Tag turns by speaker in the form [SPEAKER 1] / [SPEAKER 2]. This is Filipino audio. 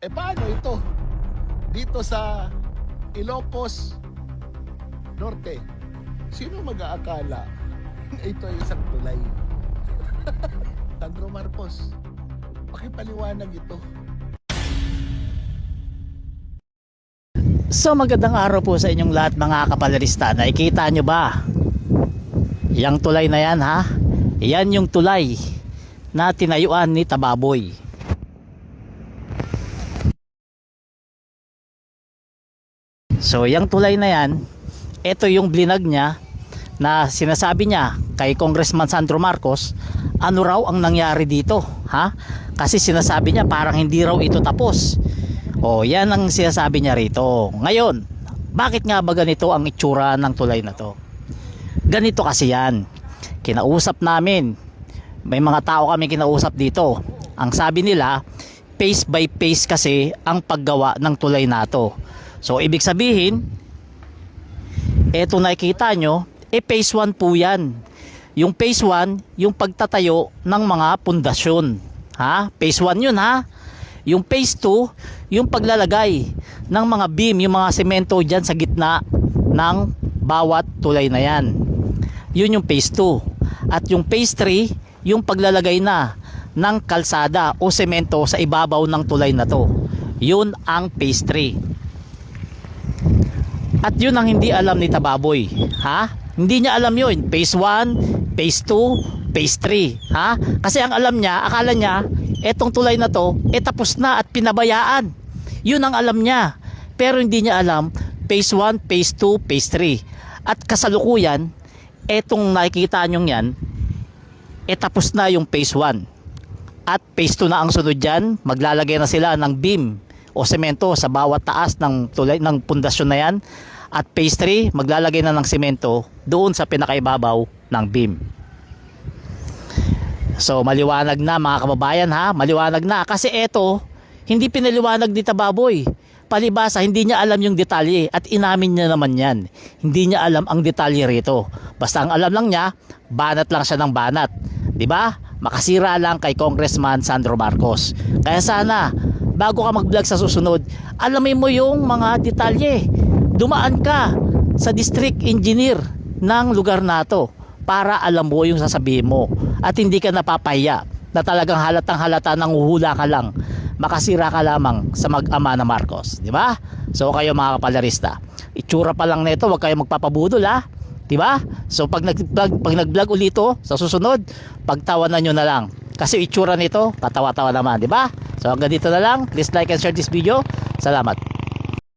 [SPEAKER 1] Paano ito? Dito sa Ilocos Norte, sino mag-aakala na ito ay isang tulay? Sandro Marcos, pakipaliwanag ito.
[SPEAKER 2] So magandang araw po sa inyong lahat mga kapalarista. Nakikita nyo ba? Yang tulay na yan ha? Yan yung tulay na tinayuan ni Tababoy. So yung tulay na yan, ito yung blinag niya na sinasabi niya kay Congressman Sandro Marcos, ano raw ang nangyari dito, ha? Kasi sinasabi niya parang hindi raw ito tapos. O yan ang sinasabi niya rito. Ngayon, bakit nga ba ganito ang itsura ng tulay na to? Ganito kasi yan. Kinausap namin, may mga tao kami kinausap dito. Ang sabi nila, phase by phase kasi ang paggawa ng tulay na to. So ibig sabihin, eto nakikita nyo, phase 1 po yan. Yung phase 1, yung pagtatayo ng mga pundasyon. Ha? Phase 1 yun ha. Yung phase 2, yung paglalagay ng mga beam, yung mga semento dyan sa gitna ng bawat tulay na yan. Yun yung phase 2. At yung phase 3, yung paglalagay na ng kalsada o semento sa ibabaw ng tulay na to. Yun ang phase 3. At yun ang hindi alam ni Tababoy. Ha? Hindi niya alam yun. Phase 1, phase 2, phase 3. Ha? Kasi ang alam niya, akala niya, etong tulay na to, tapos na at pinabayaan. Yun ang alam niya. Pero hindi niya alam, phase 1, phase 2, phase 3. At kasalukuyan, etong nakikita nyo yan, tapos na yung phase 1. At phase 2 na ang sunod dyan, maglalagay na sila ng beam o semento sa bawat taas ng tulay ng pundasyon na yan. At phase 3, maglalagay na ng semento doon sa pinakaibabaw ng beam. So maliwanag na mga kababayan ha, maliwanag na. Kasi eto, hindi pinaliwanag ni Tababoy. Palibasa, hindi niya alam yung detalye at inamin niya naman yan. Hindi niya alam ang detalye rito. Basta ang alam lang niya, banat lang siya ng banat. Diba? Makasira lang kay Congressman Sandro Marcos. Kaya sana, bago ka mag-vlog sa susunod, alamin mo yung mga detalye. Dumaan ka sa district engineer ng lugar na to para alam mo yung sasabihin mo at hindi ka napapahiya na talagang halatang halata nang uhula ka lang, makasira ka lamang sa mag-ama na Marcos, di ba? So kayo mga kapalarista, itsura pa lang nito, wag kayo magpapabudol ha, di ba? So pag nag-vlog ulito sa susunod, pagtawanan nyo na lang kasi itsura nito katawa-tawa naman, di ba? So hanggang dito na lang, please like and share this video. Salamat.